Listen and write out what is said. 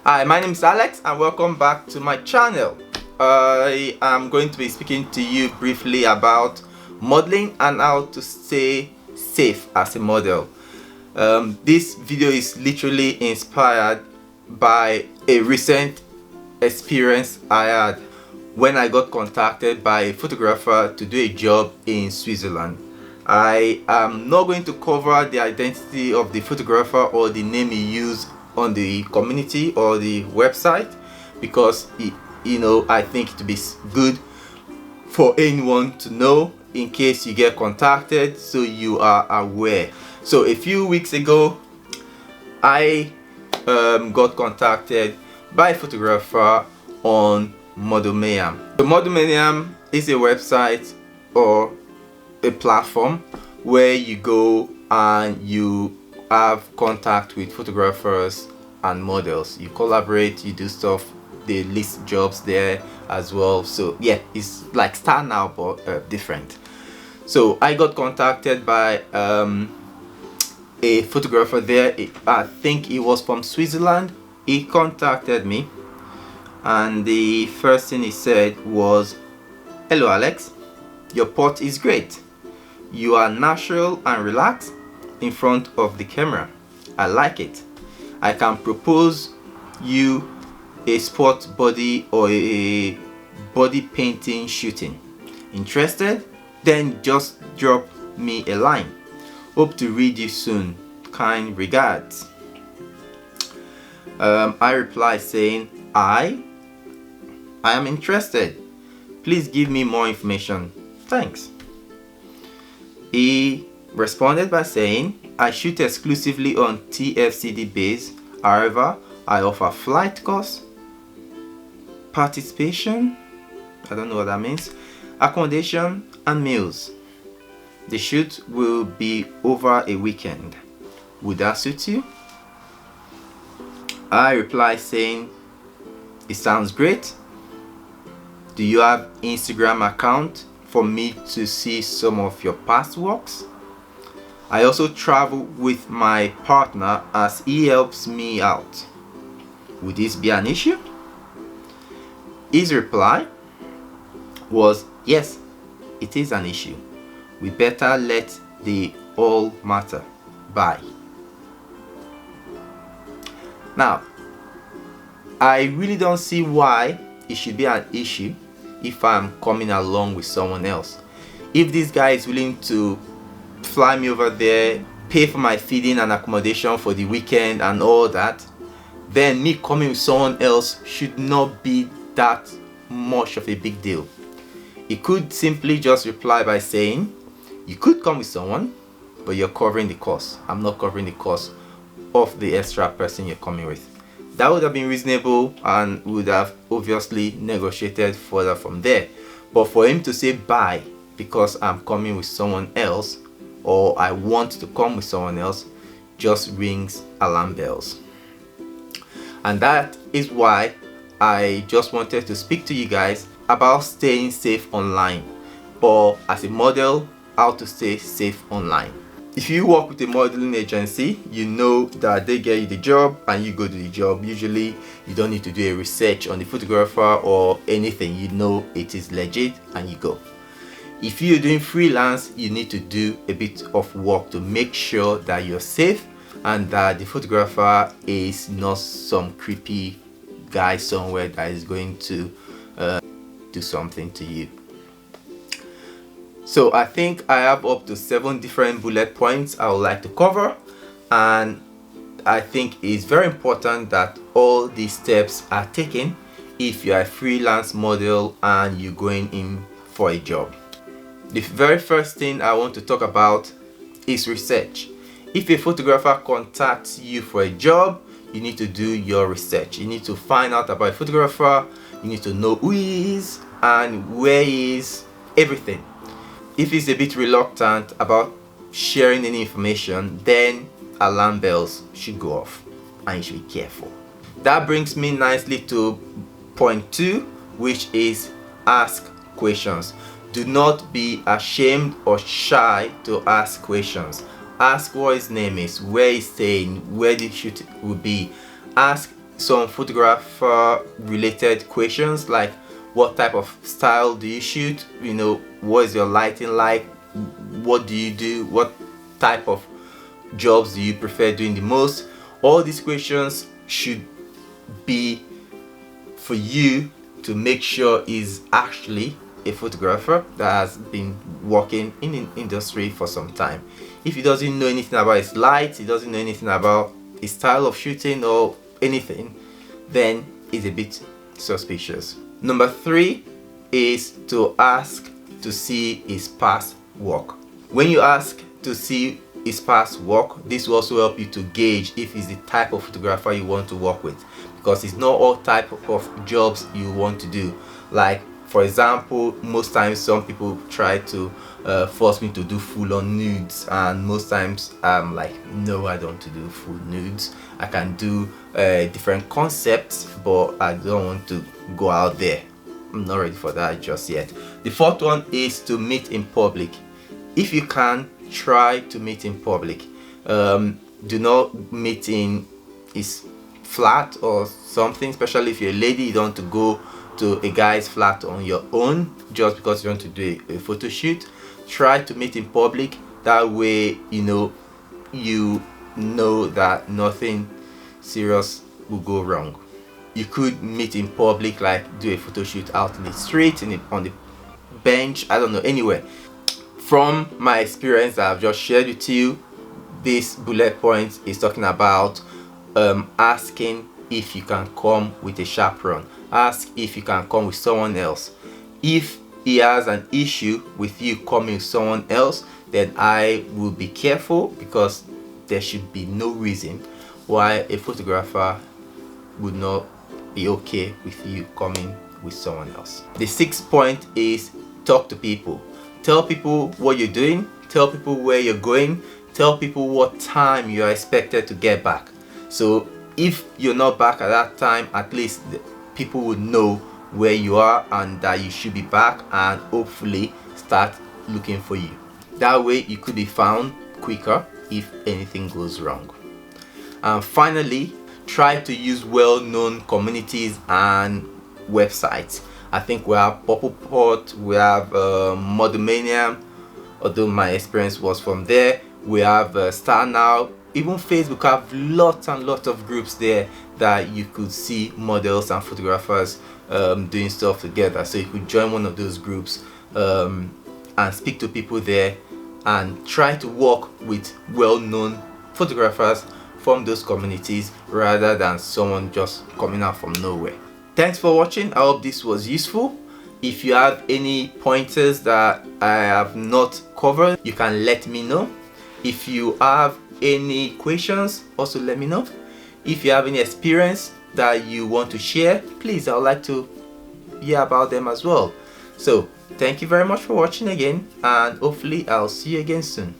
Hi, my name is Alex and welcome back to my channel. I am going to be speaking to you briefly about modeling and how to stay safe as a model. This video is literally inspired by a recent experience I had when I got contacted by a photographer to do a job in Switzerland. I am not going to cover the identity of the photographer or the name he used on the community or the website because I think it would be good for anyone to know in case you get contacted, so you are aware. So a few weeks ago I got contacted by a photographer on Modelmaniam. So Modelmaniam is a website or a platform where you go and you have contact with photographers and models. You collaborate, you do stuff, they list jobs there as well. So yeah, it's like Star Now but different. So I got contacted by a photographer there. I think he was from Switzerland. He contacted me and the first thing he said was, "Hello Alex, your pot is great. You are natural and relaxed in front of the camera. I like it. I can propose you a sport body or a body painting shooting. Interested? Then just drop me a line. Hope to read you soon. Kind regards." I replied saying, I am interested. Please give me more information. Thanks. He responded by saying, "I shoot exclusively on TFCD base. However, I offer flight costs, participation, I don't know what that means, accommodation and meals. The shoot will be over a weekend. Would that suit you?" I replied saying, "It sounds great. Do you have Instagram account for me to see some of your past works? I also travel with my partner as he helps me out. Would this be an issue?" His reply was, "Yes, it is an issue. We better let the all matter. Bye." Now, I really don't see why it should be an issue if I'm coming along with someone else. If this guy is willing to fly me over there, pay for my feeding and accommodation for the weekend and all that, then me coming with someone else should not be that much of a big deal. He could simply just reply by saying, "You could come with someone, but you're covering the cost. I'm not covering the cost of the extra person you're coming with." That would have been reasonable and would have obviously negotiated further from there. But for him to say bye because I'm coming with someone else, or I want to come with someone else, just rings alarm bells. And that is why I just wanted to speak to you guys about staying safe online, or as a model, how to stay safe online. If you work with a modeling agency, you know that they get you the job and you go to the job. Usually you don't need to do a research on the photographer or anything. You know it is legit and you go. If you're doing freelance, you need to do a bit of work to make sure that you're safe and that the photographer is not some creepy guy somewhere that is going to do something to you. So I think I have up to 7 different bullet points I would like to cover, and I think it's very important that all these steps are taken if you are a freelance model and you're going in for a job. The very first thing I want to talk about is research. If a photographer contacts you for a job, you need to do your research. You need to find out about a photographer, you need to know who he is and where he is, everything. If he's a bit reluctant about sharing any information, then alarm bells should go off and you should be careful. That brings me nicely to point 2, which is ask questions. Do not be ashamed or shy to ask questions. Ask what his name is, where he's staying, where the shoot will be. Ask some photographer related questions like what type of style do you shoot, you know, what is your lighting like, what do you do, what type of jobs do you prefer doing the most. All these questions should be for you to make sure is actually a photographer that has been working in the industry for some time. If he doesn't know anything about his lights, he doesn't know anything about his style of shooting or anything, then it's a bit suspicious. Number 3 is to ask to see his past work. When you ask to see his past work, this will also help you to gauge if he's the type of photographer you want to work with, because it's not all type of jobs you want to do. Like for example, most times some people try to force me to do full-on nudes, and most times I'm like, no, I don't want to do full nudes. I can do different concepts, but I don't want to go out there. I'm not ready for that just yet. The 4th one is to meet in public. If you can, try to meet in public. Do not meet in his flat or something, especially if you're a lady. You don't want to go to a guy's flat on your own just because you want to do a photo shoot. Try to meet in public. That way, you know that nothing serious will go wrong. You could meet in public, like do a photo shoot out in the street, on the bench, I don't know, anywhere. From my experience that I've just shared with you, this bullet point is talking about asking if you can come with a chaperone. Ask if you can come with someone else. If he has an issue with you coming with someone else, then I will be careful, because there should be no reason why a photographer would not be okay with you coming with someone else. The 6th point is talk to people. Tell people what you're doing, tell people where you're going, tell people what time you are expected to get back. So if you're not back at that time, at least people would know where you are and that you should be back, and hopefully start looking for you. That way you could be found quicker if anything goes wrong. And finally, try to use well-known communities and websites. I think we have Popoport, we have Modomania, although my experience was from there. We have Star Now. Even Facebook have lots and lots of groups there that you could see models and photographers doing stuff together. So you could join one of those groups and speak to people there and try to work with well-known photographers from those communities rather than someone just coming out from nowhere. Thanks for watching. I hope this was useful. If you have any pointers that I have not covered, you can let me know. If you have any questions, also let me know. If you have any experience that you want to share, please, I would like to hear about them as well. So thank you very much for watching again, and hopefully I'll see you again soon.